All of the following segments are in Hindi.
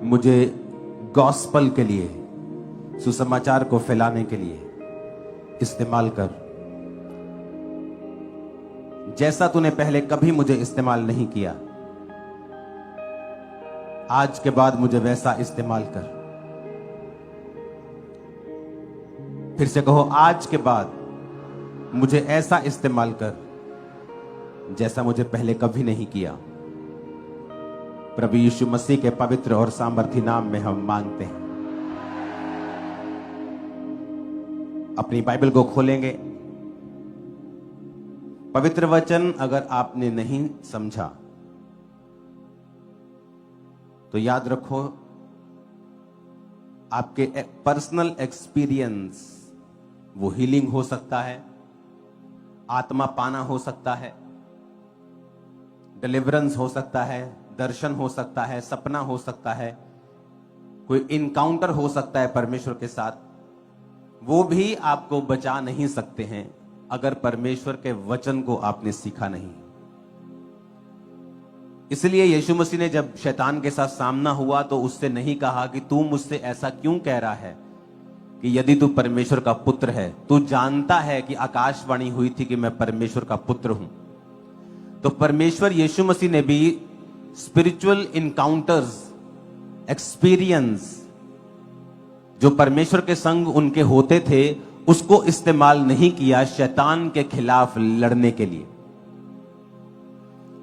मुझे गॉस्पल के लिए, सुसमाचार को फैलाने के लिए इस्तेमाल कर, जैसा तूने पहले कभी मुझे इस्तेमाल नहीं किया। आज के बाद मुझे वैसा इस्तेमाल कर। फिर से कहो, आज के बाद मुझे ऐसा इस्तेमाल कर जैसा मुझे पहले कभी नहीं किया। प्रभु यीशु मसीह के पवित्र और सामर्थी नाम में हम मांगते हैं। अपनी बाइबल को खोलेंगे। पवित्र वचन अगर आपने नहीं समझा तो याद रखो, आपके पर्सनल एक्सपीरियंस वो हीलिंग हो सकता है, आत्मा पाना हो सकता है, डिलीवरेंस हो सकता है, दर्शन हो सकता है, सपना हो सकता है, कोई इनकाउंटर हो सकता है परमेश्वर के साथ। वो भी आपको बचा नहीं सकते हैं अगर परमेश्वर के वचन को आपने सीखा नहीं। इसलिए यीशु मसीह ने जब शैतान के साथ सामना हुआ तो उससे नहीं कहा कि तू मुझसे ऐसा क्यों कह रहा है कि यदि तू परमेश्वर का पुत्र है। तू जानता है कि आकाशवाणी हुई थी कि मैं परमेश्वर का पुत्र हूं। तो परमेश्वर यीशु मसीह ने भी स्पिरिचुअल इनकाउंटर्स, एक्सपीरियंस जो परमेश्वर के संग उनके होते थे, उसको इस्तेमाल नहीं किया शैतान के खिलाफ लड़ने के लिए।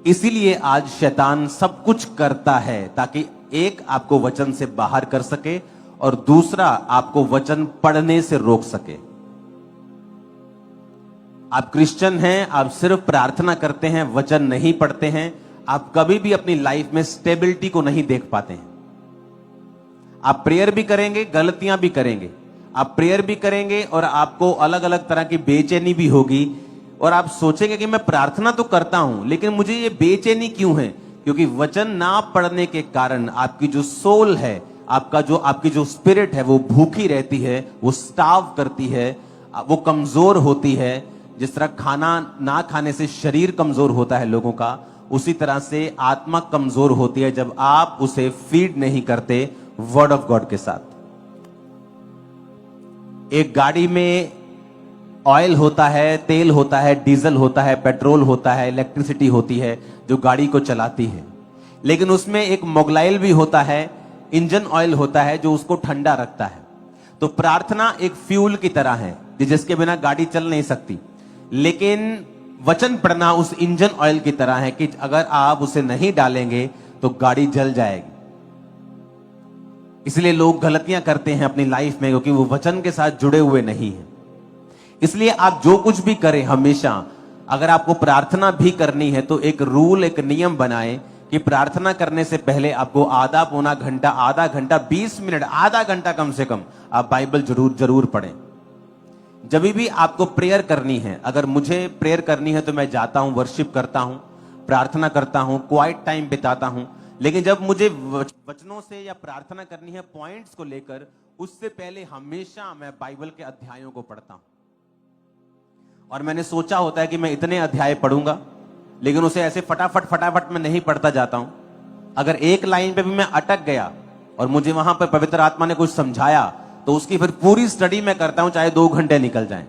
इसीलिए आज शैतान सब कुछ करता है ताकि एक, आपको वचन से बाहर कर सके, और दूसरा, आपको वचन पढ़ने से रोक सके। आप क्रिश्चियन हैं, आप सिर्फ प्रार्थना करते हैं, वचन नहीं पढ़ते हैं, आप कभी भी अपनी लाइफ में स्टेबिलिटी को नहीं देख पाते हैं। आप प्रेयर भी करेंगे, गलतियां भी करेंगे, आप प्रेयर भी करेंगे और आपको अलग अलग तरह की बेचैनी भी होगी, और आप सोचेंगे कि मैं प्रार्थना तो करता हूं लेकिन मुझे ये बेचैनी क्यों है? क्योंकि वचन ना पढ़ने के कारण आपकी जो सोल है, आपकी जो स्पिरिट है, वो भूखी रहती है, वो स्टार्व करती है, वो कमजोर होती है। जिस तरह खाना ना खाने से शरीर कमजोर होता है लोगों का, उसी तरह से आत्मा कमजोर होती है जब आप उसे फीड नहीं करते वर्ड ऑफ गॉड के साथ। एक गाड़ी में ऑयल होता है, तेल होता है, डीजल होता है, पेट्रोल होता है, इलेक्ट्रिसिटी होती है जो गाड़ी को चलाती है। लेकिन उसमें एक मोगलाइल भी होता है, इंजन ऑयल होता है जो उसको ठंडा रखता है। तो प्रार्थना एक फ्यूल की तरह है जिसके बिना गाड़ी चल नहीं सकती। लेकिन वचन पढ़ना उस इंजन ऑयल की तरह है कि अगर आप उसे नहीं डालेंगे तो गाड़ी जल जाएगी। इसलिए लोग गलतियां करते हैं अपनी लाइफ में क्योंकि वो वचन के साथ जुड़े हुए नहीं हैं। इसलिए आप जो कुछ भी करें, हमेशा अगर आपको प्रार्थना भी करनी है तो एक रूल, एक नियम बनाएं कि प्रार्थना करने से पहले आपको आधा पौना घंटा, आधा घंटा, 20 मिनट, आधा घंटा कम से कम आप बाइबल जरूर पढ़ें। जब भी आपको प्रेयर करनी है, अगर मुझे प्रेयर करनी है तो मैं जाता हूं, वर्शिप करता हूं, प्रार्थना करता हूं, क्वाइट टाइम बिताता हूं। लेकिन जब मुझे वचनों से या प्रार्थना करनी है पॉइंट्स को लेकर, उससे पहले हमेशा मैं बाइबल के अध्यायों को पढ़ता हूं। और मैंने सोचा होता है कि मैं इतने अध्याय पढ़ूंगा, लेकिन उसे ऐसे फटाफट मैं नहीं पढ़ता जाता हूं। अगर एक लाइन पे भी मैं अटक गया और मुझे वहां पर पवित्र आत्मा ने कुछ समझाया तो उसकी फिर पूरी स्टडी मैं करता हूं, चाहे 2 घंटे निकल जाएं,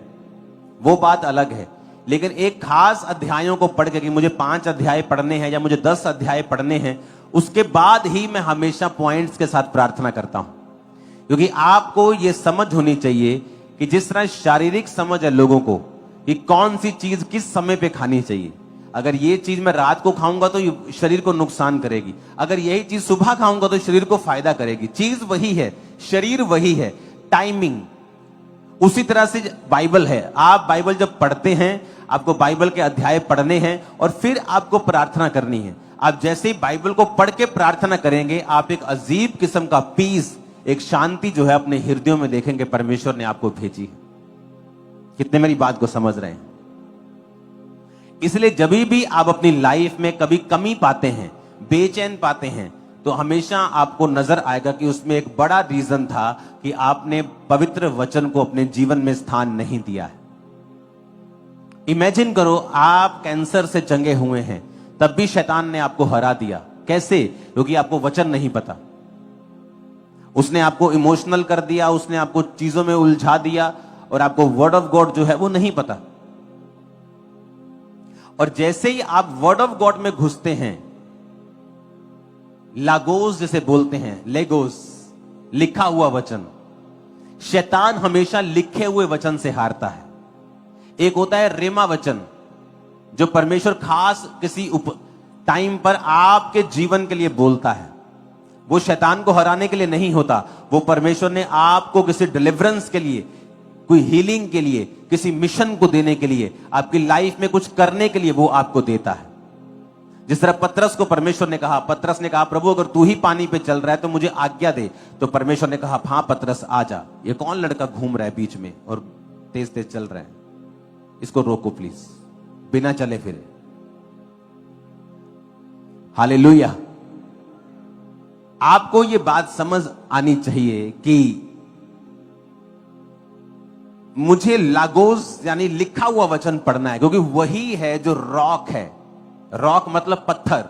वो बात अलग है। लेकिन एक खास अध्यायों को पढ़ के कि मुझे 5 अध्याय पढ़ने हैं या मुझे 10 अध्याय पढ़ने हैं, उसके बाद ही मैं हमेशा पॉइंट्स के साथ प्रार्थना करता हूं। क्योंकि आपको यह समझ होनी चाहिए कि जिस तरह शारीरिक समझ है लोगों को कि कौन सी चीज किस समय पे खानी चाहिए। अगर ये चीज मैं रात को खाऊंगा तो ये शरीर को नुकसान करेगी, अगर यही चीज सुबह खाऊंगा तो शरीर को फायदा करेगी। चीज वही है, शरीर वही है, टाइमिंग उसी तरह से बाइबल है। आप बाइबल जब पढ़ते हैं, आपको बाइबल के अध्याय पढ़ने हैं और फिर आपको प्रार्थना करनी है। आप जैसे ही बाइबल को पढ़ के प्रार्थना करेंगे, आप एक अजीब किस्म का पीस, एक शांति जो है अपने हृदयों में देखेंगे परमेश्वर ने आपको भेजी है। कितने मेरी बात को समझ रहे हैं? इसलिए जब भी आप अपनी लाइफ में कभी कमी पाते हैं, बेचैन पाते हैं, तो हमेशा आपको नजर आएगा कि उसमें एक बड़ा रीजन था कि आपने पवित्र वचन को अपने जीवन में स्थान नहीं दिया है। इमेजिन करो, आप कैंसर से जंगे हुए हैं, तब भी शैतान ने आपको हरा दिया। कैसे? क्योंकि आपको वचन नहीं पता। उसने आपको इमोशनल कर दिया, उसने आपको चीजों में उलझा दिया और आपको वर्ड ऑफ गॉड जो है वो नहीं पता। और जैसे ही आप वर्ड ऑफ गॉड में घुसते हैं, लागोस जिसे बोलते हैं, लेगोस, लिखा हुआ वचन, शैतान हमेशा लिखे हुए वचन से हारता है। एक होता है रेमा वचन, जो परमेश्वर खास किसी टाइम पर आपके जीवन के लिए बोलता है। वो शैतान को हराने के लिए नहीं होता, वो परमेश्वर ने आपको किसी डिलीवरेंस के लिए, कोई हीलिंग के लिए, किसी मिशन को देने के लिए, आपकी लाइफ में कुछ करने के लिए वो आपको देता है। जिस तरह पतरस को परमेश्वर ने कहा, पतरस ने कहा प्रभु अगर तू ही पानी पे चल रहा है तो मुझे आज्ञा दे। तो परमेश्वर ने कहा हाँ पतरस आ जा, ये कौन लड़का घूम रहा है बीच में और तेज तेज चल रहा है, इसको रोको प्लीज, बिना चले फिरे। हालेलुया। आपको ये बात समझ आनी चाहिए कि मुझे लागोस यानी लिखा हुआ वचन पढ़ना है, क्योंकि वही है जो रॉक है। रॉक मतलब पत्थर।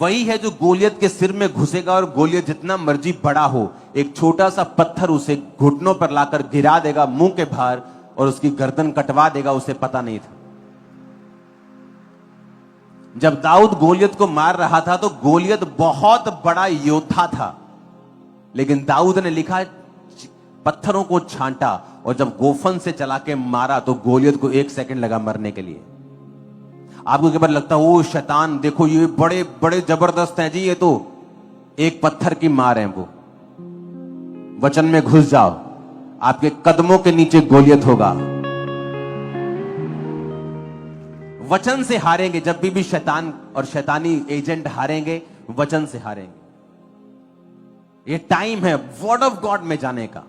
वही है जो गोलियत के सिर में घुसेगा और गोलियत जितना मर्जी बड़ा हो, एक छोटा सा पत्थर उसे घुटनों पर लाकर गिरा देगा मुंह के बाहर और उसकी गर्दन कटवा देगा, उसे पता नहीं था। जब दाऊद गोलियत को मार रहा था तो गोलियत बहुत बड़ा योद्धा था, लेकिन दाऊद ने लिखा पत्थरों को छांटा और जब गोफन से चला के मारा तो गोलियत को 1 सेकंड लगा मरने के लिए। आपको कई बार लगता है ओ शैतान देखो ये बड़े बड़े जबरदस्त हैं जी, ये तो एक पत्थर की मार है। वो वचन में घुस जाओ, आपके कदमों के नीचे गोलियत होगा। वचन से हारेंगे, जब भी शैतान और शैतानी एजेंट हारेंगे, वचन से हारेंगे। ये टाइम है वर्ड ऑफ गॉड में जाने का,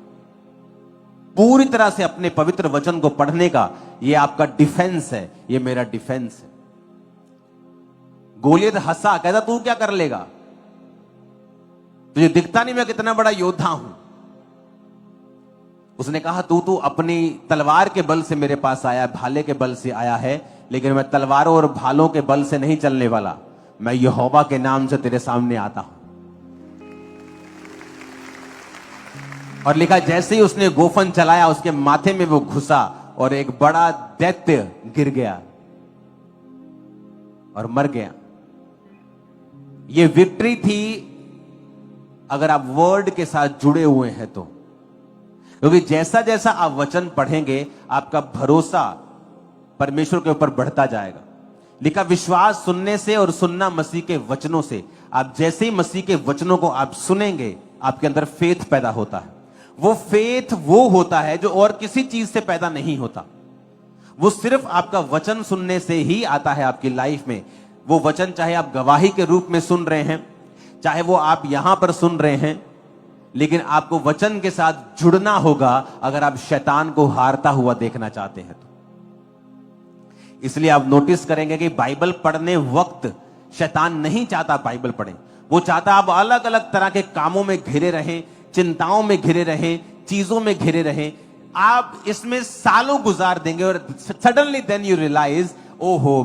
पूरी तरह से अपने पवित्र वचन को पढ़ने का। ये आपका डिफेंस है, ये मेरा डिफेंस है। गोलियत हंसा, कहता तू क्या कर लेगा, तुझे दिखता नहीं मैं कितना बड़ा योद्धा हूं। उसने कहा तू अपनी तलवार के बल से मेरे पास आया, भाले के बल से आया है, लेकिन मैं तलवारों और भालों के बल से नहीं चलने वाला, मैं यहोवा के नाम से तेरे सामने आता हूं। और लिखा जैसे ही उसने गोफन चलाया उसके माथे में वो घुसा और एक बड़ा दैत्य गिर गया और मर गया। ये विक्ट्री थी अगर आप वर्ड के साथ जुड़े हुए हैं तो, क्योंकि जैसा जैसा आप वचन पढ़ेंगे आपका भरोसा परमेश्वर के ऊपर बढ़ता जाएगा। लिखा विश्वास सुनने से और सुनना मसीह के वचनों से। आप जैसे ही मसीह के वचनों को आप सुनेंगे आपके अंदर फेथ पैदा होता है। वो फेथ वो होता है जो और किसी चीज से पैदा नहीं होता, वो सिर्फ आपका वचन सुनने से ही आता है आपकी लाइफ में। वो वचन चाहे आप गवाही के रूप में सुन रहे हैं, चाहे वो आप यहां पर सुन रहे हैं, लेकिन आपको वचन के साथ जुड़ना होगा अगर आप शैतान को हारता हुआ देखना चाहते हैं तो। इसलिए आप नोटिस करेंगे कि बाइबल पढ़ने वक्त शैतान नहीं चाहता बाइबल पढ़ें, वो चाहता आप अलग अलग तरह के कामों में घिरे रहें, चिंताओं में घिरे रहें, चीजों में घिरे रहें। आप इसमें सालों गुजार देंगे और सडनली देन यू रियलाइज ओहो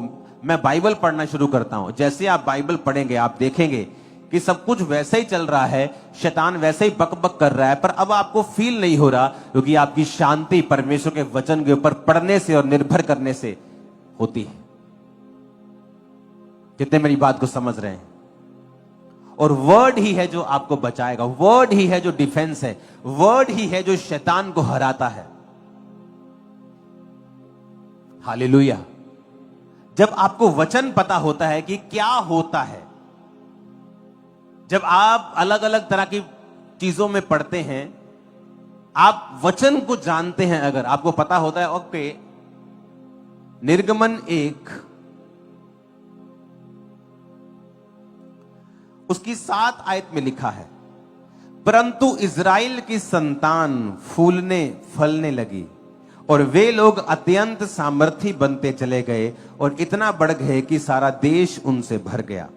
मैं बाइबल पढ़ना शुरू करता हूं। जैसे आप बाइबल पढ़ेंगे आप देखेंगे कि सब कुछ वैसे ही चल रहा है, शैतान वैसे ही बकबक कर रहा है, पर अब आपको फील नहीं हो रहा, क्योंकि आपकी शांति परमेश्वर के वचन के ऊपर पढ़ने से और निर्भर करने से होती है। कितने मेरी बात को समझ रहे हैं? और वर्ड ही है जो आपको बचाएगा, वर्ड ही है जो डिफेंस है, वर्ड ही है जो शैतान को हराता है। हालेलुया। जब आपको वचन पता होता है कि क्या होता है, जब आप अलग अलग तरह की चीजों में पढ़ते हैं, आप वचन को जानते हैं, अगर आपको पता होता है ओके, निर्गमन 1 उसकी 7 आयत में लिखा है, परंतु इज़राइल की संतान फूलने फलने लगी और वे लोग अत्यंत सामर्थी बनते चले गए और इतना बढ़ गए कि सारा देश उनसे भर गया।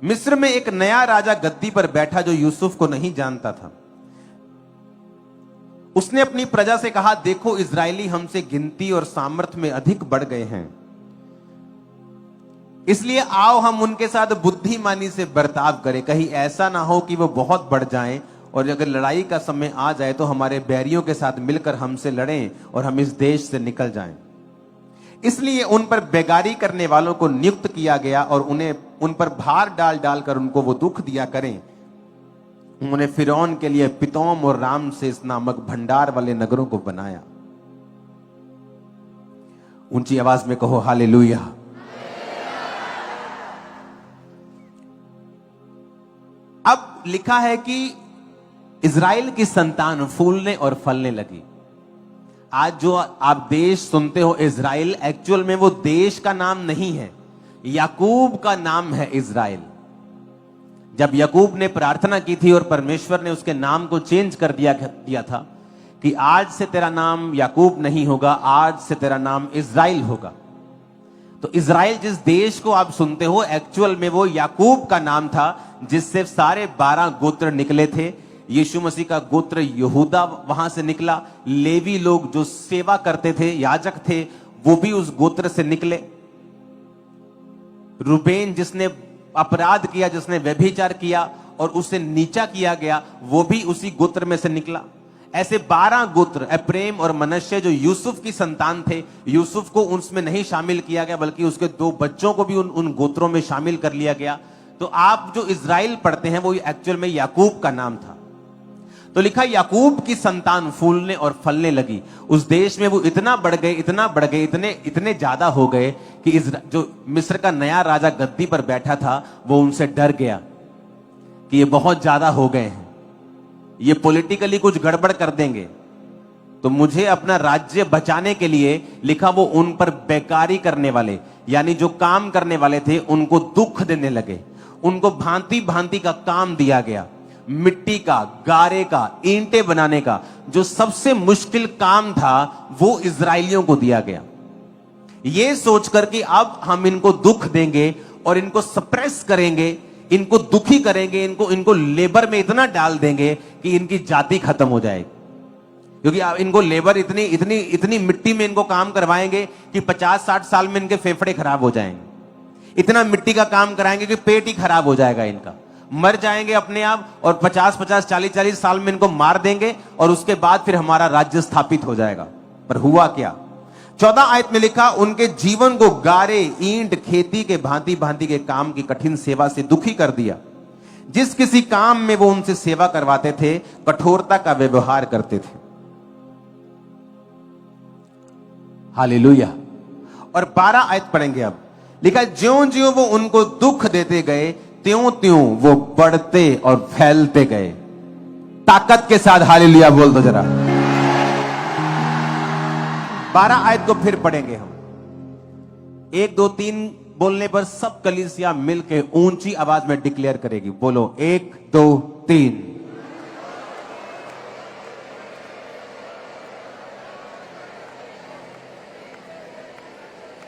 मिस्र में एक नया राजा गद्दी पर बैठा जो यूसुफ को नहीं जानता था। उसने अपनी प्रजा से कहा, देखो इजरायली हमसे गिनती और सामर्थ में अधिक बढ़ गए हैं। इसलिए आओ हम उनके साथ बुद्धिमानी से बर्ताव करें, कहीं ऐसा ना हो कि वो बहुत बढ़ जाएं और अगर लड़ाई का समय आ जाए तो हमारे बैरियों के साथ मिलकर हमसे लड़ें और हम इस देश से निकल जाएं। इसलिए उन पर बेगारी करने वालों को नियुक्त किया गया और उन्हें उन पर भार डाल डालकर उनको वो दुख दिया करें। उन्होंने फिरौन के लिए पितोम और रामसेस नामक भंडार वाले नगरों को बनाया। ऊंची आवाज में कहो हालेलुया। अब लिखा है कि इजराइल की संतान फूलने और फलने लगी। आज जो आप देश सुनते हो इजराइल, एक्चुअल में वो देश का नाम नहीं है, याकूब का नाम है इजराइल। जब याकूब ने प्रार्थना की थी और परमेश्वर ने उसके नाम को चेंज कर दिया था कि आज से तेरा नाम याकूब नहीं होगा, आज से तेरा नाम इजराइल होगा। तो इजराइल जिस देश को आप सुनते हो, एक्चुअल में वो याकूब का नाम था, जिससे सारे 12 गोत्र निकले थे। यीशु मसीह का गोत्र यहूदा वहां से निकला। लेवी लोग जो सेवा करते थे, याजक थे, वो भी उस गोत्र से निकले। रूबेन जिसने अपराध किया, जिसने व्यभिचार किया और उसे नीचा किया गया, वो भी उसी गोत्र में से निकला। ऐसे 12 गोत्र, एप्रेम और मनश्शे जो यूसुफ की संतान थे, यूसुफ को उसमें नहीं शामिल किया गया बल्कि उसके 2 बच्चों को भी उन गोत्रों में शामिल कर लिया गया। तो आप जो इजराइल पढ़ते हैं वो एक्चुअल में याकूब का नाम था। तो लिखा याकूब की संतान फूलने और फलने लगी। उस देश में वो इतना बढ़ गए, इतने ज्यादा हो गए कि जो मिस्र का नया राजा गद्दी पर बैठा था वो उनसे डर गया कि ये बहुत ज्यादा हो गए हैं, ये पॉलिटिकली कुछ गड़बड़ कर देंगे। तो मुझे अपना राज्य बचाने के लिए लिखा वो उन पर बेकारी करने वाले, यानी जो काम करने वाले थे, उनको दुख देने लगे। उनको भांति भांति का काम दिया गया, मिट्टी का, गारे का, ईंटें बनाने का, जो सबसे मुश्किल काम था वो इजराइलियों को दिया गया। ये सोचकर कि अब हम इनको दुख देंगे और इनको सप्रेस करेंगे, इनको दुखी करेंगे, इनको लेबर में इतना डाल देंगे कि इनकी जाति खत्म हो जाएगी। क्योंकि इनको लेबर इतनी मिट्टी में इनको काम करवाएंगे कि 50-60 साल में इनके फेफड़े खराब हो जाएंगे। इतना मिट्टी का काम कराएंगे कि पेट ही खराब हो जाएगा इनका, मर जाएंगे अपने आप, और 50-50, 40-40 साल में इनको मार देंगे और उसके बाद फिर हमारा राज्य स्थापित हो जाएगा। पर हुआ क्या? 14 आयत में लिखा, उनके जीवन को गारे, ईंट, खेती के भांति भांति के काम की कठिन सेवा से दुखी कर दिया। जिस किसी काम में वो उनसे सेवा करवाते थे, कठोरता का व्यवहार करते थे। हालेलुया। और 12 आयत पढ़ेंगे अब। लिखा, ज्यों ज्यों वो उनको दुख देते गए, त्यों त्यों वो बढ़ते और फैलते गए। ताकत के साथ हालेलुया बोल दो जरा। 12 आयत को फिर पढ़ेंगे हम। 1 2 3 बोलने पर सब कलीसिया मिलके ऊंची आवाज में डिक्लेयर करेगी। बोलो 1 2 3।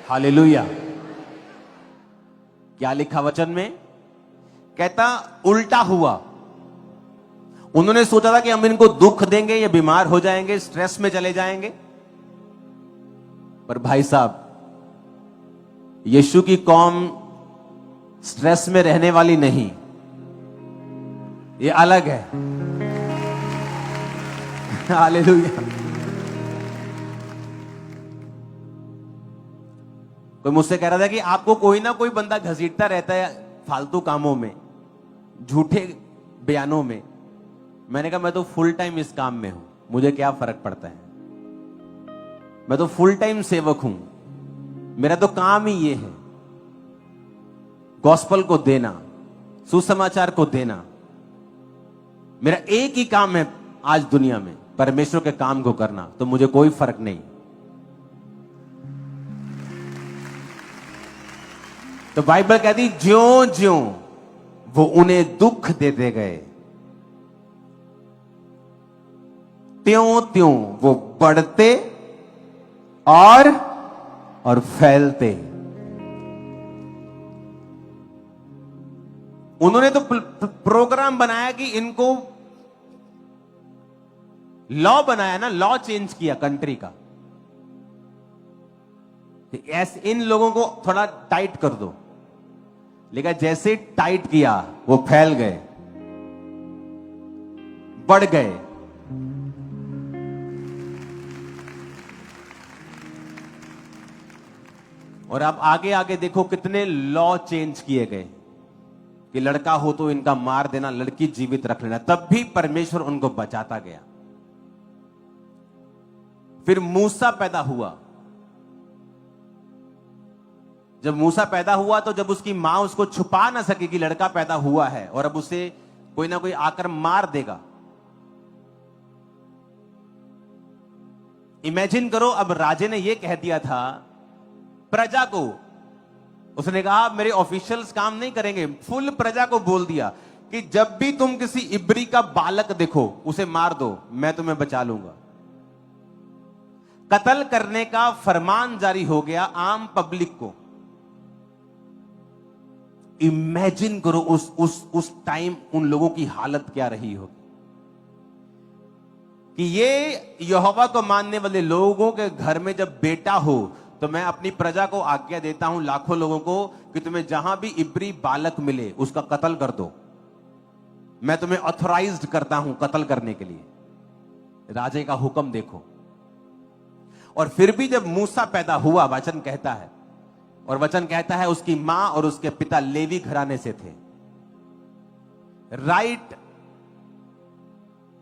हालेलुया। क्या लिखा वचन में? कहता उल्टा हुआ। उन्होंने सोचा था कि हम इनको दुख देंगे, ये बीमार हो जाएंगे, स्ट्रेस में चले जाएंगे। पर भाई साहब, यीशु की कौम स्ट्रेस में रहने वाली नहीं, ये अलग है। हालेलुया। कोई मुझसे कह रहा था कि आपको कोई ना कोई बंदा घसीटता रहता है फालतू कामों में, झूठे बयानों में। मैंने कहा मैं तो फुल टाइम इस काम में हूं, मुझे क्या फर्क पड़ता है, मैं तो फुल टाइम सेवक हूं, मेरा तो काम ही ये है, गॉस्पल को देना, सुसमाचार को देना। मेरा एक ही काम है आज दुनिया में, परमेश्वर के काम को करना। तो मुझे कोई फर्क नहीं। तो बाइबल कहती ज्यों ज्यों वो उन्हें दुख देते गए, त्यों त्यों वो बढ़ते और फैलते। उन्होंने तो प्रोग्राम बनाया कि इनको लॉ बनाया ना, लॉ चेंज किया कंट्री का। ऐसे इन लोगों को थोड़ा टाइट कर दो, लेकिन जैसे टाइट किया वो फैल गए, बढ़ गए। और अब आगे आगे देखो कितने लॉ चेंज किए गए कि लड़का हो तो इनका मार देना, लड़की जीवित रख लेना, तब भी परमेश्वर उनको बचाता गया। फिर मूसा पैदा हुआ। जब मूसा पैदा हुआ तो जब उसकी मां उसको छुपा ना सके कि लड़का पैदा हुआ है और अब उसे कोई ना कोई आकर मार देगा। इमेजिन करो, अब राजे ने यह कह दिया था प्रजा को, उसने कहा मेरे ऑफिशियल्स काम नहीं करेंगे, फुल प्रजा को बोल दिया कि जब भी तुम किसी इब्री का बालक देखो उसे मार दो, मैं तुम्हें बचा लूंगा। कत्ल करने का फरमान जारी हो गया आम पब्लिक को। इमेजिन करो उस टाइम उन लोगों की हालत क्या रही होगी कि ये यहोवा को मानने वाले लोगों के घर में जब बेटा हो तो मैं अपनी प्रजा को आज्ञा देता हूं, लाखों लोगों को, कि तुम्हें जहां भी इब्री बालक मिले उसका कत्ल कर दो, मैं तुम्हें ऑथराइज्ड करता हूं कत्ल करने के लिए। राजे का हुक्म देखो। और फिर भी जब मूसा पैदा हुआ, वचन कहता है, और वचन कहता है उसकी मां और उसके पिता लेवी घराने से थे। Right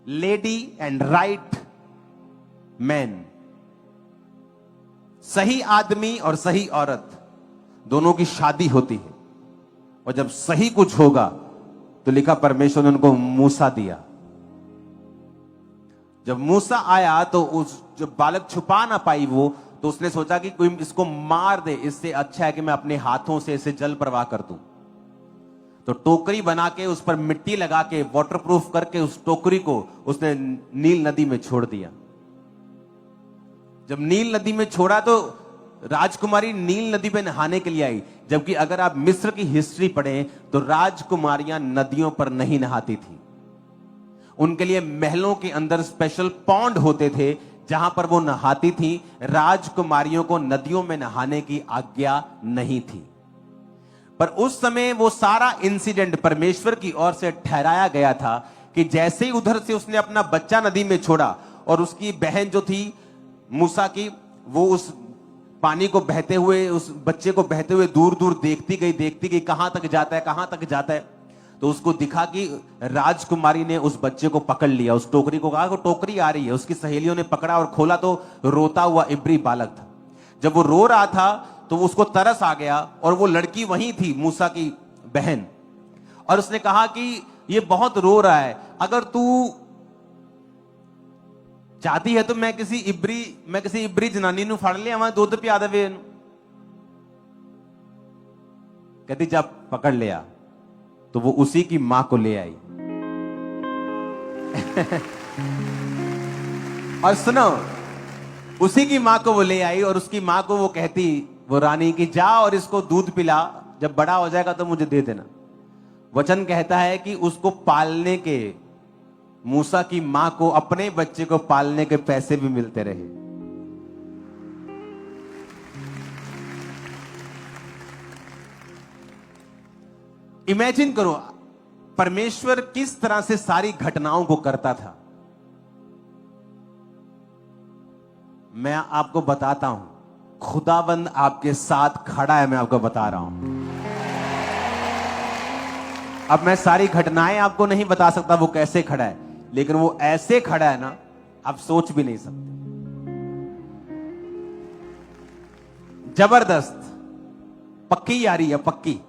lady and right man, सही आदमी और सही औरत दोनों की शादी होती है। और जब सही कुछ होगा तो लिखा परमेश्वर ने उनको मूसा दिया। जब मूसा आया तो उस जब बालक छुपा ना पाई वो, तो उसने सोचा कि कोई इसको मार दे, इससे अच्छा है कि मैं अपने हाथों से इसे जल प्रवाह कर दूं। तो टोकरी बना के उस पर मिट्टी लगा के वाटरप्रूफ करके उस टोकरी को उसने नील नदी में छोड़ दिया। जब नील नदी में छोड़ा तो राजकुमारी नील नदी में नहाने के लिए आई, जबकि अगर आप मिस्र की हिस्ट्री पढ़ें तो राजकुमारियां नदियों पर नहीं नहाती थी। उनके लिए महलों के अंदर स्पेशल पॉन्ड होते थे जहां पर वो नहाती थी। राजकुमारियों को नदियों में नहाने की आज्ञा नहीं थी। पर उस समय वो सारा इंसिडेंट परमेश्वर की ओर से ठहराया गया था कि जैसे ही उधर से उसने अपना बच्चा नदी में छोड़ा और उसकी बहन जो थी मूसा की, वो उस पानी को बहते हुए, उस बच्चे को बहते हुए दूर दूर देखती गई कहां तक जाता है, कहां तक जाता है। तो उसको दिखा कि राजकुमारी ने उस बच्चे को पकड़ लिया, उस टोकरी को कहा कि टोकरी आ रही है। उसकी सहेलियों ने पकड़ा और खोला तो रोता हुआ इब्री बालक था। जब वो रो रहा था तो उसको तरस आ गया और वो लड़की वहीं थी, मूसा की बहन, और उसने कहा कि ये बहुत रो रहा है, अगर तू चाहती है तो मैं किसी इब्री जनानी नु फड़ लिया, वहां दूध पिया देवे। कहती जब पकड़ लिया तो वो उसी की मां को ले आई। और सुनो, उसी की मां को वो ले आई और उसकी मां को वो कहती, वो रानी की, जा और इसको दूध पिला, जब बड़ा हो जाएगा तो मुझे दे देना। वचन कहता है कि उसको पालने के, मूसा की मां को अपने बच्चे को पालने के पैसे भी मिलते रहे। इमेजिन करो परमेश्वर किस तरह से सारी घटनाओं को करता था। मैं आपको बताता हूं, खुदाबंद आपके साथ खड़ा है, मैं आपको बता रहा हूं। अब मैं सारी घटनाएं आपको नहीं बता सकता वो कैसे खड़ा है, लेकिन वो ऐसे खड़ा है ना, आप सोच भी नहीं सकते। जबरदस्त, पक्की यारी है, पक्की।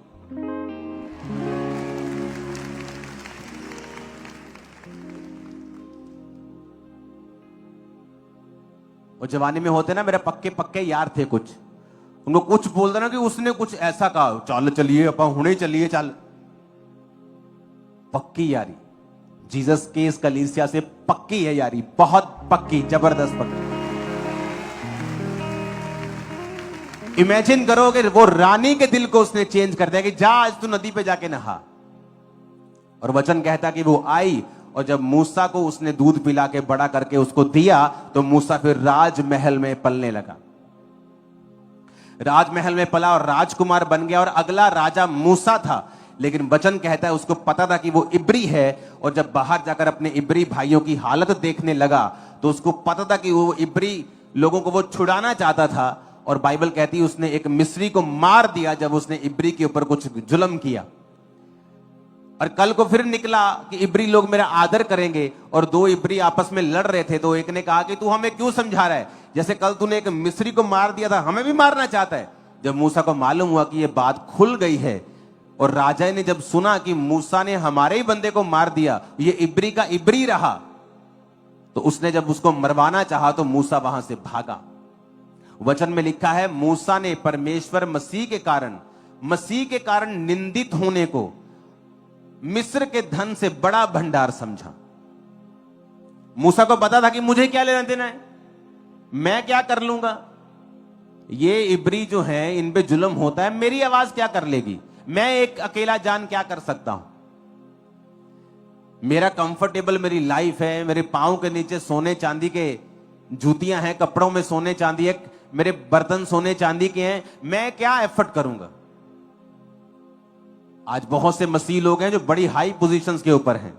वो जवानी में होते ना, मेरे पक्के पक्के यार थे कुछ, उनको कुछ बोल देना कि उसने कुछ ऐसा कहा, चल चलिए अपन हुणे चलिए, चल। पक्की यारी जीसस के इस कलीसिया से पक्की है यारी, बहुत पक्की, जबरदस्त पक्की। इमेजिन करो कि वो रानी के दिल को उसने चेंज कर दिया कि जा आज तू नदी पे जाके नहा। और वचन कहता कि वो आई और जब मूसा को उसने दूध पिला के बड़ा करके उसको दिया तो मूसा फिर राजमहल में पलने लगा। राजमहल में पला और राजकुमार बन गया और अगला राजा मूसा था। लेकिन वचन कहता है उसको पता था कि वो इब्री है, और जब बाहर जाकर अपने इब्री भाइयों की हालत देखने लगा तो उसको पता था कि वो इब्री लोगों को वो छुड़ाना चाहता था। और बाइबल कहती है उसने एक मिस्री को मार दिया जब उसने इब्री के ऊपर कुछ जुल्म किया। और कल को फिर निकला कि इब्री लोग मेरा आदर करेंगे, और दो इब्री आपस में लड़ रहे थे। तो एक ने कहा कि तू हमें क्यों समझा रहा है, जैसे कल तूने एक मिस्री को मार दिया था हमें भी मारना चाहता है। जब मूसा को मालूम हुआ कि यह बात खुल गई है, और राजा ने जब सुना कि मूसा ने हमारे ही बंदे को मार दिया, ये इब्री का इब्री रहा, तो उसने जब उसको मरवाना चाहा तो मूसा वहां से भागा। वचन में लिखा है मूसा ने परमेश्वर मसीह के कारण निंदित होने को मिस्र के धन से बड़ा भंडार समझा। मूसा को पता था कि मुझे क्या लेना देना है, मैं क्या कर लूंगा, ये इब्री जो है इन पे जुल्म होता है, मेरी आवाज क्या कर लेगी, मैं एक अकेला जान क्या कर सकता हूं। मेरा कंफर्टेबल मेरी लाइफ है, मेरे पांव के नीचे सोने चांदी के जूतियां हैं, कपड़ों में सोने चांदी है, मेरे बर्तन सोने चांदी के हैं, मैं क्या एफर्ट करूंगा। आज बहुत से मसीह लोग हैं जो बड़ी हाई पोजीशंस के ऊपर हैं,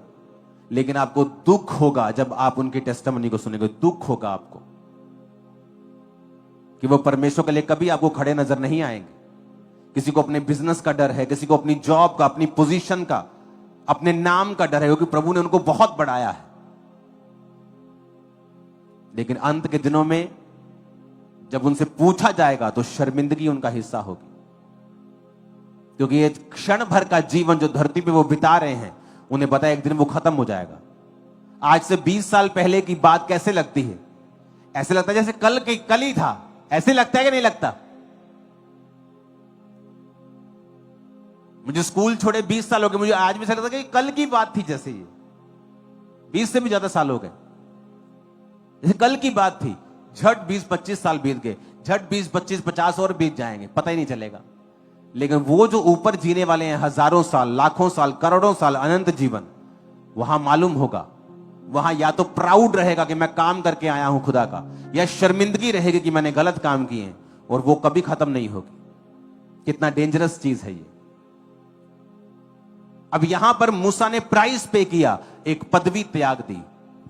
लेकिन आपको दुख होगा जब आप उनकी टेस्टिमनी को सुनेंगे। दुख होगा आपको कि वो परमेश्वर के लिए कभी आपको खड़े नजर नहीं आएंगे। किसी को अपने बिजनेस का डर है, किसी को अपनी जॉब का, अपनी पोजीशन का, अपने नाम का डर है, क्योंकि प्रभु ने उनको बहुत बढ़ाया है। लेकिन अंत के दिनों में जब उनसे पूछा जाएगा तो शर्मिंदगी उनका हिस्सा होगी, क्योंकि ये क्षण भर का जीवन जो धरती पे वो बिता रहे हैं, उन्हें पता है एक दिन वो खत्म हो जाएगा। आज से 20 साल पहले की बात कैसे लगती है, ऐसे लगता है जैसे कल ही था। ऐसे लगता है कि नहीं लगता। मुझे स्कूल छोड़े 20 साल हो गए, मुझे आज भी ऐसा लगता है कि कल की बात थी, जैसे ये 20 से भी ज्यादा साल हो गए, जैसे कल की बात थी। झट 20-25 साल बीत गए, झट 20-25-50 और बीत जाएंगे, पता ही नहीं चलेगा। लेकिन वो जो ऊपर जीने वाले हैं हजारों साल, लाखों साल, करोड़ों साल, अनंत जीवन, वहां मालूम होगा, वहां या तो प्राउड रहेगा कि मैं काम करके आया हूं खुदा का, या शर्मिंदगी रहेगी कि मैंने गलत काम किए, और वो कभी खत्म नहीं होगी। कितना डेंजरस चीज है ये। अब यहां पर मूसा ने प्राइस पे किया, एक पदवी त्याग दी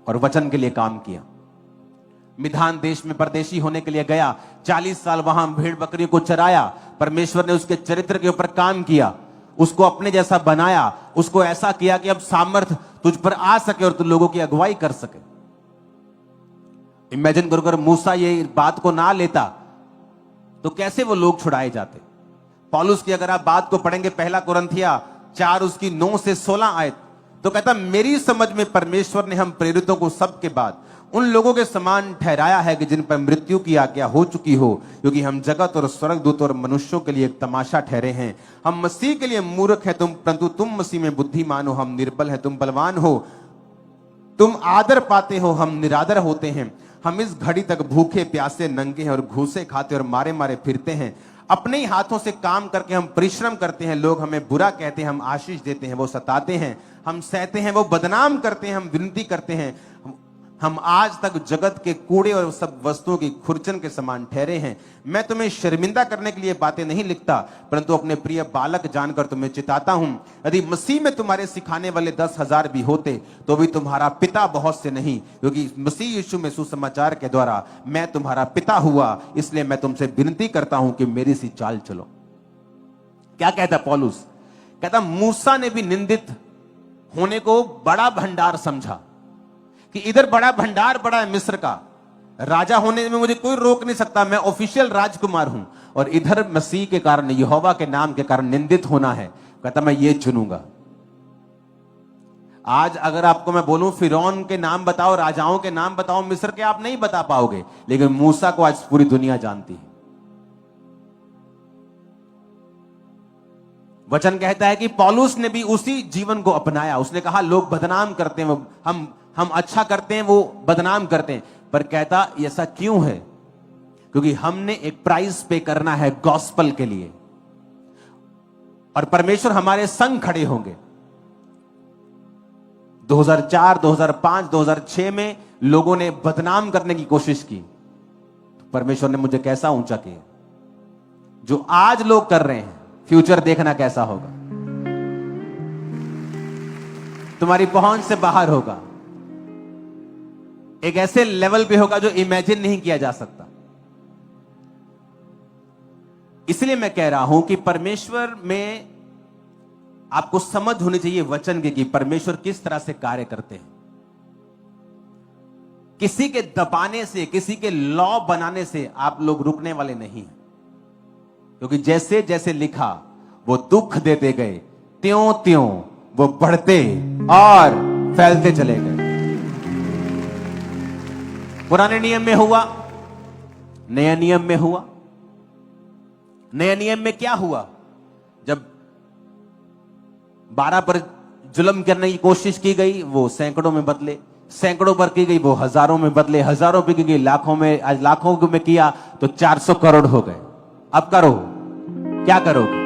और वचन के लिए काम किया। मिधान देश में परदेशी होने के लिए गया, 40 साल वहां भेड़ बकरियों को चराया। परमेश्वर ने उसके चरित्र के ऊपर काम किया, उसको अपने जैसा बनाया, उसको ऐसा किया कि अब सामर्थ तुझ पर आ सके और तू लोगों की अगुवाई कर सके। इमेजिन करो अगर मूसा ये बात को ना लेता तो कैसे वो लोग छुड़ाए जाते। पौलुस की अगर आप बात को पढ़ेंगे, पहला कुरिन्थिया 4 उसकी 9 से 16 आयत, तो कहता मेरी समझ में परमेश्वर ने हम प्रेरितों को सबके बाद उन लोगों के समान ठहराया है कि जिन पर मृत्यु की आज्ञा हो चुकी हो, क्योंकि हम जगत और स्वर्गदूत और मनुष्यों के लिए एक तमाशा ठहरे हैं। हम मसीह के लिए मूर्ख हैं परंतु तुम मसीह में बुद्धिमान हो। हम निर्बल हैं, तुम बलवान हो। तुम आदर पाते हो, हम निरादर होते हैं। हम इस घड़ी तक भूखे प्यासे नंगे हैं और घूसे खाते और मारे मारे फिरते हैं। अपने ही हाथों से काम करके हम परिश्रम करते हैं। लोग हमें बुरा कहते हैं, हम आशीष देते हैं। वो सताते हैं, हम सहते हैं। वो बदनाम करते हैं, हम विनती करते हैं। हम आज तक जगत के कूड़े और सब वस्तुओं की खुरचन के समान ठहरे हैं। मैं तुम्हें शर्मिंदा करने के लिए बातें नहीं लिखता, परंतु अपने प्रिय बालक जानकर तुम्हें चिताता हूं। यदि मसीह में तुम्हारे सिखाने वाले 10,000 भी होते तो भी तुम्हारा पिता बहुत से नहीं, क्योंकि मसीह यीशु में सुसमाचार के द्वारा मैं तुम्हारा पिता हुआ। इसलिए मैं तुमसे विनती करता हूं कि मेरी सी चाल चलो। क्या कहता पौलुस? कहता मूसा ने भी निंदित होने को बड़ा भंडार समझा कि इधर बड़ा भंडार बड़ा है मिस्र का, राजा होने में मुझे कोई रोक नहीं सकता, मैं ऑफिशियल राजकुमार हूं, और इधर मसीह के कारण, यहोवा के नाम के कारण निंदित होना है। कहता मैं ये चुनूंगा। आज अगर आपको मैं बोलूं फिरौन के नाम बताओ, राजाओं के नाम बताओ मिस्र के, आप नहीं बता पाओगे, लेकिन मूसा को आज पूरी दुनिया जानती है। वचन कहता है कि पौलुस ने भी उसी जीवन को अपनाया। उसने कहा लोग बदनाम करते हैं, हम अच्छा करते हैं, वो बदनाम करते हैं, पर कहता ऐसा क्यों है? क्योंकि हमने एक प्राइस पे करना है गॉस्पल के लिए, और परमेश्वर हमारे संग खड़े होंगे। 2004, 2005, 2006 में लोगों ने बदनाम करने की कोशिश की, तो परमेश्वर ने मुझे कैसा ऊंचा किया। जो आज लोग कर रहे हैं, फ्यूचर देखना कैसा होगा। तुम्हारी पहुंच से बाहर होगा, एक ऐसे लेवल पे होगा जो इमेजिन नहीं किया जा सकता। इसलिए मैं कह रहा हूं कि परमेश्वर में आपको समझ होनी चाहिए वचन की कि परमेश्वर किस तरह से कार्य करते हैं। किसी के दबाने से, किसी के लॉ बनाने से आप लोग रुकने वाले नहीं हैं, क्योंकि जैसे जैसे लिखा वो दुख देते गए, त्यों त्यों वो बढ़ते और फैलते चले गए। पुराने नियम में हुआ, नए नियम में हुआ। नए नियम में क्या हुआ? जब 12 पर जुल्म करने की कोशिश की गई, वो सैकड़ों में बदले, सैकड़ों पर की गई वो हजारों में बदले, हजारों पर की गई लाखों में, आज लाखों में किया तो 400 करोड़ हो गए। अब करो, क्या करोगे?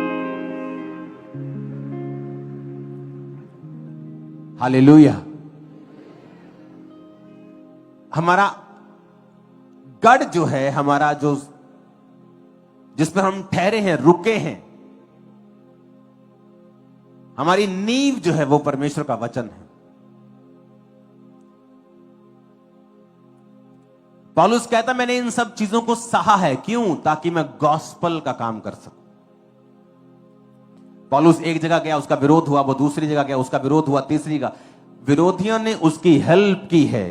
हालेलुया। हमारा गढ़ जो है, हमारा जो जिस पर हम ठहरे हैं, रुके हैं, हमारी नींव जो है वो परमेश्वर का वचन है। पौलुस कहता मैंने इन सब चीजों को सहा है, क्यों? ताकि मैं गॉस्पल का काम कर सकूं। पौलुस एक जगह गया, उसका विरोध हुआ, वो दूसरी जगह गया, उसका विरोध हुआ, तीसरी का। विरोधियों ने उसकी हेल्प की है।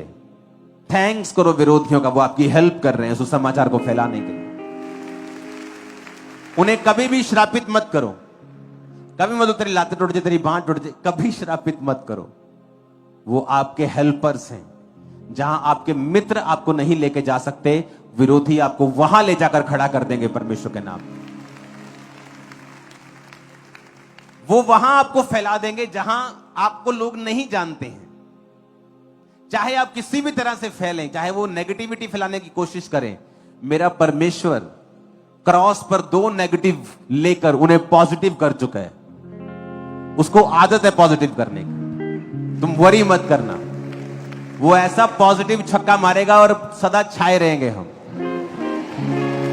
थैंक्स करो विरोधियों का, वो आपकी हेल्प कर रहे हैं सुसमाचार को फैलाने के लिए। उन्हें कभी भी श्रापित मत करो, कभी मत तेरी लातें टूट जाए, तेरी बांह टूट जाए, कभी श्रापित मत करो। वो आपके हेल्पर्स हैं। जहां आपके मित्र आपको नहीं लेके जा सकते, विरोधी आपको वहां ले जाकर खड़ा कर देंगे परमेश्वर के नाम। वो वहां आपको फैला देंगे जहां आपको लोग नहीं जानते हैं। चाहे आप किसी भी तरह से फैलें, चाहे वो नेगेटिविटी फैलाने की कोशिश करें, मेरा परमेश्वर क्रॉस पर 2 नेगेटिव लेकर उन्हें पॉजिटिव कर चुका है। उसको आदत है पॉजिटिव करने की। तुम वरी मत करना, वो ऐसा पॉजिटिव छक्का मारेगा और सदा छाए रहेंगे हम,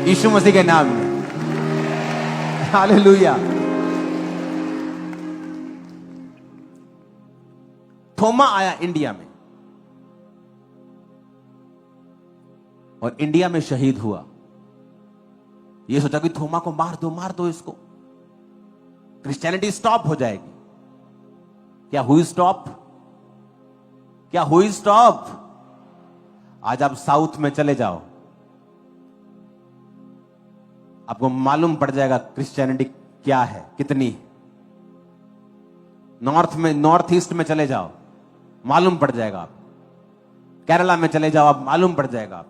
यीशु मसीह के नाम में। हालेलुया। थोमा आया इंडिया में और इंडिया में शहीद हुआ। ये सोचा कि थोमा को मार दो इसको, क्रिश्चियनिटी स्टॉप हो जाएगी। क्या हुई स्टॉप? क्या हुई स्टॉप? आज आप साउथ में चले जाओ, आपको मालूम पड़ जाएगा क्रिश्चियनिटी क्या है, कितनी है। नॉर्थ में, नॉर्थ ईस्ट में चले जाओ, मालूम पड़ जाएगा आप। केरला में चले जाओ, आप मालूम पड़ जाएगा आप।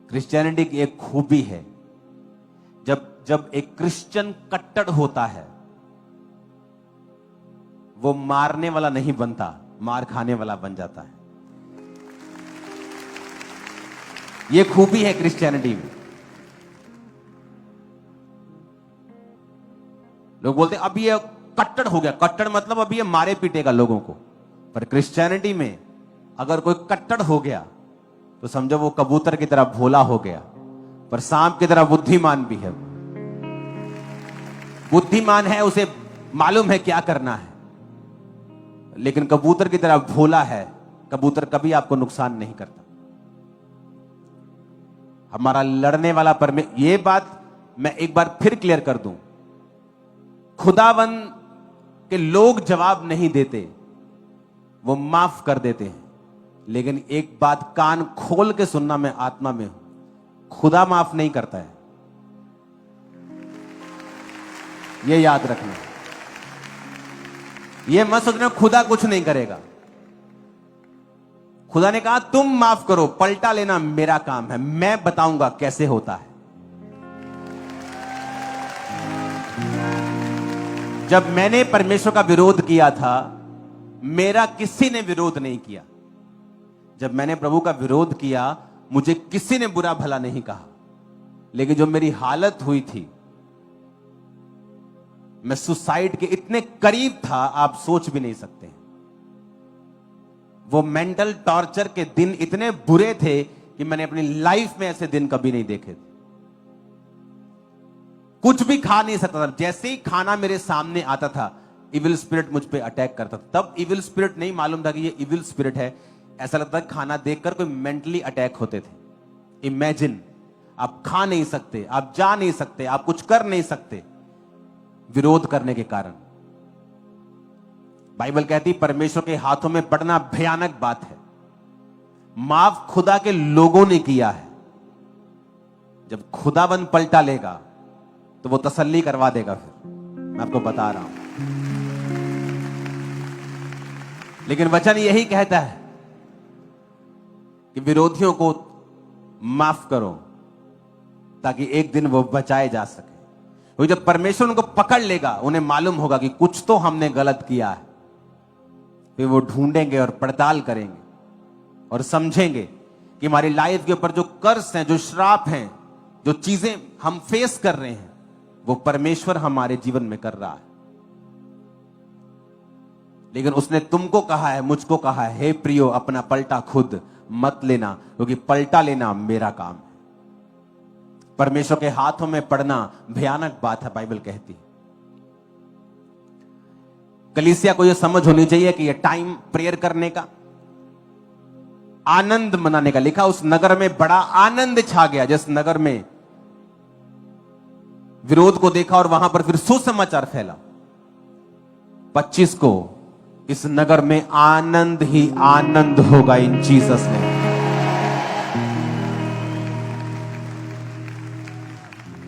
क्रिश्चियनिटी की एक खूबी है, जब एक क्रिश्चियन कट्टर होता है, वो मारने वाला नहीं बनता, मार खाने वाला बन जाता है। ये खूबी है क्रिश्चियनिटी में। लोग बोलते हैं अब ये कट्टर हो गया। कट्टर मतलब अब ये मारे पीटेगा लोगों को। पर क्रिश्चियनिटी में अगर कोई कट्टर हो गया तो समझो वो कबूतर की तरह भोला हो गया, पर सांप की तरह बुद्धिमान भी है। बुद्धिमान है, उसे मालूम है क्या करना है, लेकिन कबूतर की तरह भोला है। कबूतर कभी आपको नुकसान नहीं करता। हमारा लड़ने वाला ये बात मैं एक बार फिर क्लियर कर दूं, खुदावन के लोग जवाब नहीं देते, वो माफ कर देते हैं। लेकिन एक बात कान खोल के सुनना, मैं आत्मा में हूं, खुदा माफ नहीं करता है। ये याद रखना। ये मत सोचना खुदा कुछ नहीं करेगा। खुदा ने कहा तुम माफ करो, पलटा लेना मेरा काम है, मैं बताऊंगा कैसे होता है। जब मैंने परमेश्वर का विरोध किया था, मेरा किसी ने विरोध नहीं किया। जब मैंने प्रभु का विरोध किया, मुझे किसी ने बुरा भला नहीं कहा। लेकिन जो मेरी हालत हुई थी, मैं सुसाइड के इतने करीब था, आप सोच भी नहीं सकते। वो मेंटल टॉर्चर के दिन इतने बुरे थे कि मैंने अपनी लाइफ में ऐसे दिन कभी नहीं देखे थे। कुछ भी खा नहीं सकता था, जैसे ही खाना मेरे सामने आता था इविल स्पिरिट मुझ पे अटैक करता था। तब इविल स्पिरिट नहीं मालूम था कि ये इविल स्पिरिट है, ऐसा लगता था खाना देखकर कोई मेंटली अटैक होते थे। इमेजिन, आप खा नहीं सकते, आप जा नहीं सकते, आप कुछ कर नहीं सकते विरोध करने के कारण। बाइबल कहती परमेश्वर के हाथों में पड़ना भयानक बात है। माफ खुदा के लोगों ने किया है। जब खुदाबंद पलटा लेगा तो वो तसल्ली करवा देगा। फिर मैं आपको बता रहा हूं, लेकिन वचन यही कहता है कि विरोधियों को माफ करो ताकि एक दिन वो बचाए जा सके। वो जब परमेश्वर उनको पकड़ लेगा, उन्हें मालूम होगा कि कुछ तो हमने गलत किया है। फिर वो ढूंढेंगे और पड़ताल करेंगे और समझेंगे कि हमारी लाइफ के ऊपर जो कर्ज हैं, जो श्राप हैं, जो चीजें हम फेस कर रहे हैं, वो परमेश्वर हमारे जीवन में कर रहा है। लेकिन उसने तुमको कहा है, मुझको कहा है, हे प्रियो अपना पलटा खुद मत लेना, क्योंकि पलटा लेना मेरा काम है। परमेश्वर के हाथों में पड़ना भयानक बात है, बाइबल कहती है। कलीसिया को यह समझ होनी चाहिए कि यह टाइम प्रेयर करने का, आनंद मनाने का। लिखा उस नगर में बड़ा आनंद छा गया, जिस नगर में विरोध को देखा और वहां पर फिर सुसमाचार फैला। 25 को इस नगर में आनंद ही आनंद होगा इन जीसस ने।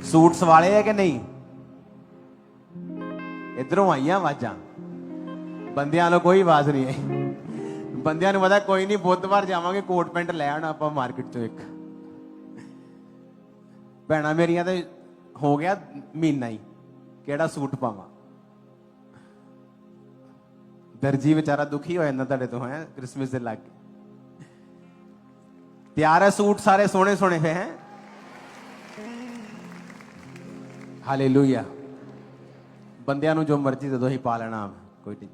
सूट्स वाले है कि नहीं? इधरों आइया आवाजा, बंदियां लो कोई आवाज नहीं है। बंदियां ने पता कोई नहीं, बुधवार जावांगे कोट पैंट ले आना आप मार्केट चो। एक भैणा मेरिया तो हो गया महीना ही, केड़ा सूट पावा। दर्जी बेचारा दुखी हो जाता तेरे तो है क्रिसमस से लाके। तैयार है सूट सारे सोने सोने पे हैं। हालेलुया। बंदियां नु जो मर्जी दे दो ही पा लेना, कोई नहीं।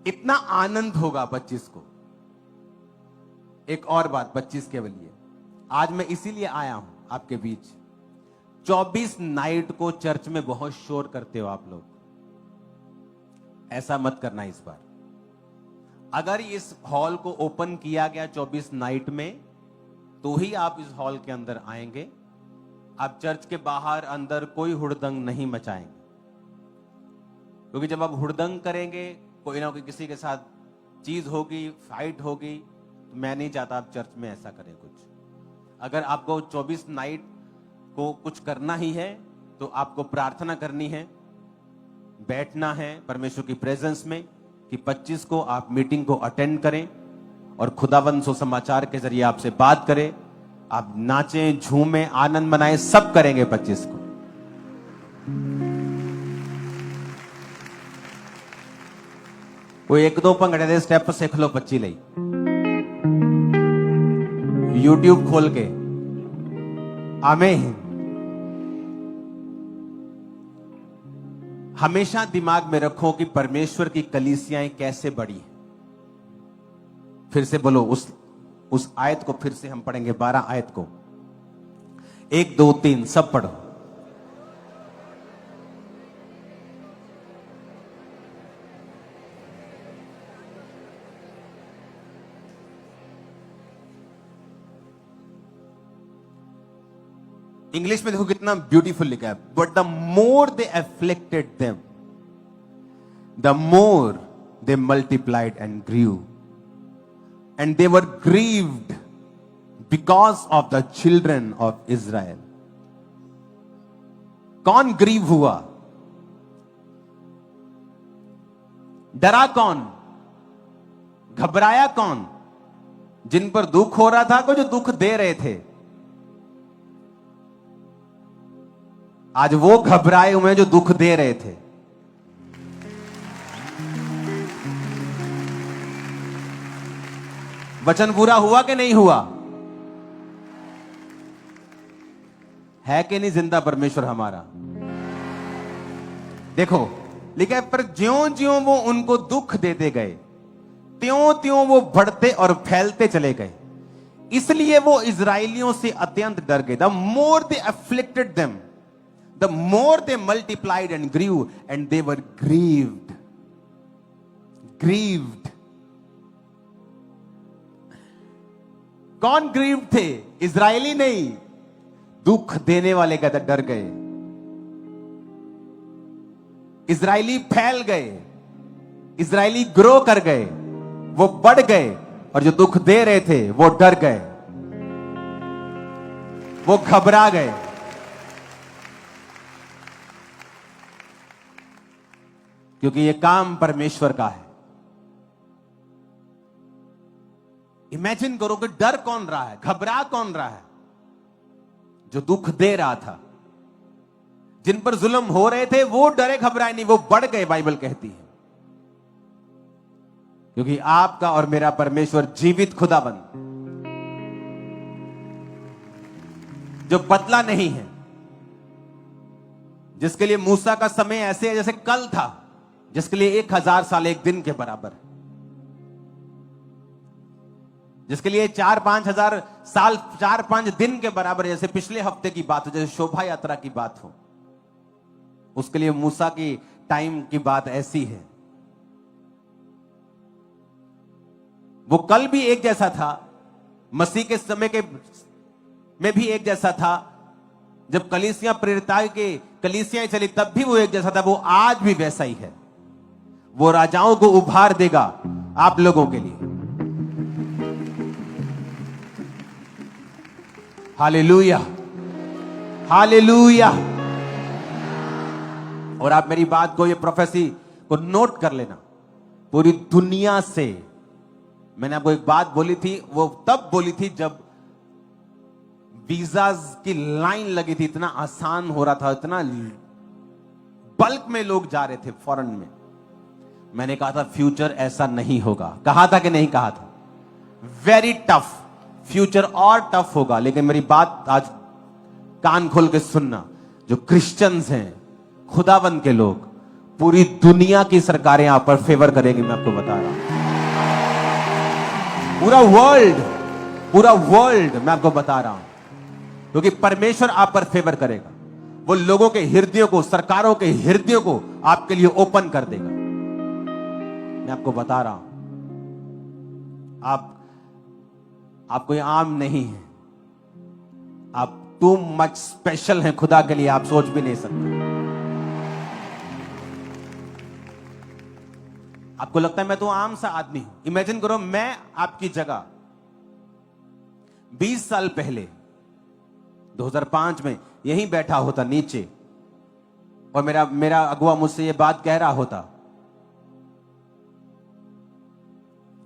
इतना आनंद होगा 25 को। एक और बात 25 के लिए आज मैं इसीलिए आया हूं आपके बीच। 24 नाइट को चर्च में बहुत शोर करते हो आप लोग, ऐसा मत करना इस बार। अगर इस हॉल को ओपन किया गया 24 नाइट में, तो ही आप इस हॉल के अंदर आएंगे। आप चर्च के बाहर अंदर कोई हुड़दंग नहीं मचाएंगे, क्योंकि जब आप हुड़दंग करेंगे, कोई ना कोई किसी के साथ चीज होगी, फाइट होगी। तो मैं नहीं चाहता आप चर्च में ऐसा करें कुछ। अगर आपको 24 नाइट को कुछ करना ही है तो आपको प्रार्थना करनी है, बैठना है परमेश्वर की प्रेजेंस में कि 25 को आप मीटिंग को अटेंड करें और खुदावंद सुसमाचार के जरिए आपसे बात करें। आप नाचें, झूमें, आनंद मनाएं, सब करेंगे 25 को। कोई एक दो भंगड़े दे स्टेप सीख लो 25 ਲਈ, यूट्यूब खोल के। आमीन। हमेशा दिमाग में रखो कि परमेश्वर की कलीसियाएं कैसे बड़ी हैं। फिर से बोलो उस आयत को फिर से हम पढ़ेंगे, 12 आयत को। 1 2 3 सब पढ़ो। इंग्लिश में देखो कितना ब्यूटीफुल लिखा है। But the more they afflicted them, the more they multiplied and grieve, and they were grieved because of the children of Israel. कौन ग्रीव हुआ? डरा कौन? घबराया कौन? जिन पर दुख हो रहा था, को जो दुख दे रहे थे। आज वो घबराए हुए जो दुख दे रहे थे। वचन पूरा हुआ कि नहीं हुआ? है कि नहीं जिंदा परमेश्वर हमारा? देखो लिखा है, पर ज्यों ज्यों वो उनको दुख देते गए, त्यों त्यों वो बढ़ते और फैलते चले गए। इसलिए वो इजरायलियों से अत्यंत डर गए। The more they afflicted them, the more they multiplied and grieve and they were grieved. Grieved. कौन ग्रीव्ड थे? इजरायली नहीं, दुख देने वाले कहते डर गए। इजरायली फैल गए, इजरायली ग्रो कर गए, वो बढ़ गए, और जो दुख दे रहे थे वो डर गए, वो घबरा गए। क्योंकि ये काम परमेश्वर का है। इमेजिन करो कि डर कौन रहा है, घबरा कौन रहा है? जो दुख दे रहा था, जिन पर जुल्म हो रहे थे, वो डरे घबराए नहीं, वो बढ़ गए, बाइबल कहती है। क्योंकि आपका और मेरा परमेश्वर जीवित खुदाबंद, जो बदला नहीं है, जिसके लिए मूसा का समय ऐसे है जैसे कल था, जिसके लिए 1000 साल एक दिन के बराबर, जिसके लिए 4-5 हजार साल 4-5 दिन के बराबर, जैसे पिछले हफ्ते की बात हो, जैसे शोभा यात्रा की बात हो, उसके लिए मूसा की टाइम की बात ऐसी है। वो कल भी एक जैसा था, मसीह के समय के में भी एक जैसा था, जब कलीसियां प्रेरिताएं के कलीसियां चली तब भी वो एक जैसा था, वो आज भी वैसा ही है। वो राजाओं को उभार देगा आप लोगों के लिए। Hallelujah, hallelujah. और आप मेरी बात को, ये प्रोफेसी को नोट कर लेना। पूरी दुनिया से, मैंने आपको एक बात बोली थी, वो तब बोली थी जब वीजाज की लाइन लगी थी, इतना आसान हो रहा था, इतना बल्क में लोग जा रहे थे फॉरेन में। मैंने कहा था फ्यूचर ऐसा नहीं होगा। कहा था कि नहीं कहा था? वेरी टफ फ्यूचर, और टफ होगा। लेकिन मेरी बात आज कान खोल के सुनना, जो क्रिश्चियंस हैं, खुदाबंद के लोग, पूरी दुनिया की सरकारें आप पर फेवर करेंगी। मैं आपको बता रहा हूं, पूरा वर्ल्ड मैं आपको बता रहा हूं, क्योंकि परमेश्वर आप पर फेवर करेगा। वो लोगों के हृदयों को, सरकारों के हृदयों को आपके लिए ओपन कर देगा। मैं आपको बता रहा हूं, आप कोई आम नहीं है, आप टू मच स्पेशल हैं खुदा के लिए, आप सोच भी नहीं सकते। आपको लगता है मैं तो आम सा आदमी हूं। इमेजिन करो, मैं आपकी जगह 20 साल पहले 2005 में यहीं बैठा होता नीचे, और मेरा अगुआ मुझसे ये बात कह रहा होता,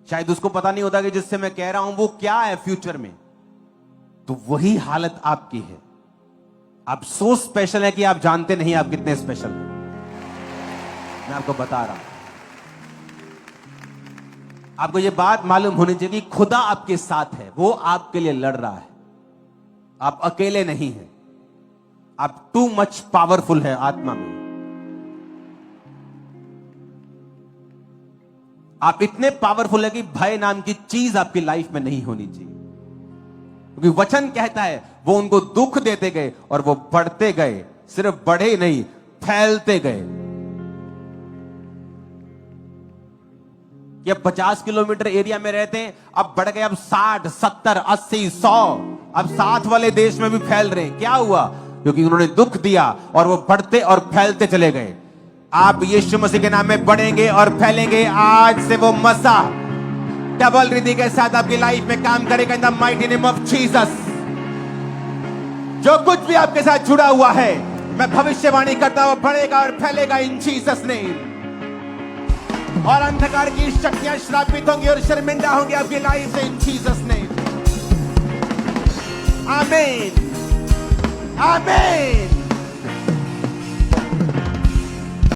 शायद उसको पता नहीं होता कि जिससे मैं कह रहा हूं वो क्या है फ्यूचर में। तो वही हालत आपकी है। आप सो स्पेशल है कि आप जानते नहीं आप कितने स्पेशल हैं। मैं आपको बता रहा हूं, आपको ये बात मालूम होनी चाहिए कि खुदा आपके साथ है, वो आपके लिए लड़ रहा है। आप अकेले नहीं हैं, आप टू मच पावरफुल है आत्मा में। आप इतने पावरफुल है कि भय नाम की चीज आपकी लाइफ में नहीं होनी चाहिए, क्योंकि वचन कहता है वो उनको दुख देते गए और वो बढ़ते गए, सिर्फ बढ़े ही नहीं, फैलते गए। ये 50 किलोमीटर एरिया में रहते हैं, अब बढ़ गए, अब 60, 70, 80, 100, अब साथ वाले देश में भी फैल रहे हैं। क्या हुआ? क्योंकि उन्होंने दुख दिया और वो बढ़ते और फैलते चले गए। आप यीशु मसीह के नाम में बढ़ेंगे और फैलेंगे। आज से वो मसा डबल रिद्धि के साथ आपकी लाइफ में काम करेगा, in the mighty name of Jesus. जो कुछ भी आपके साथ जुड़ा हुआ है, मैं भविष्यवाणी करता हूं, बढ़ेगा और फैलेगा इन जीसस नेम। और अंधकार की शक्तियां श्रापित होंगी और शर्मिंदा होंगी आपकी लाइफ से इन जीसस नेम। आमीन, आमीन।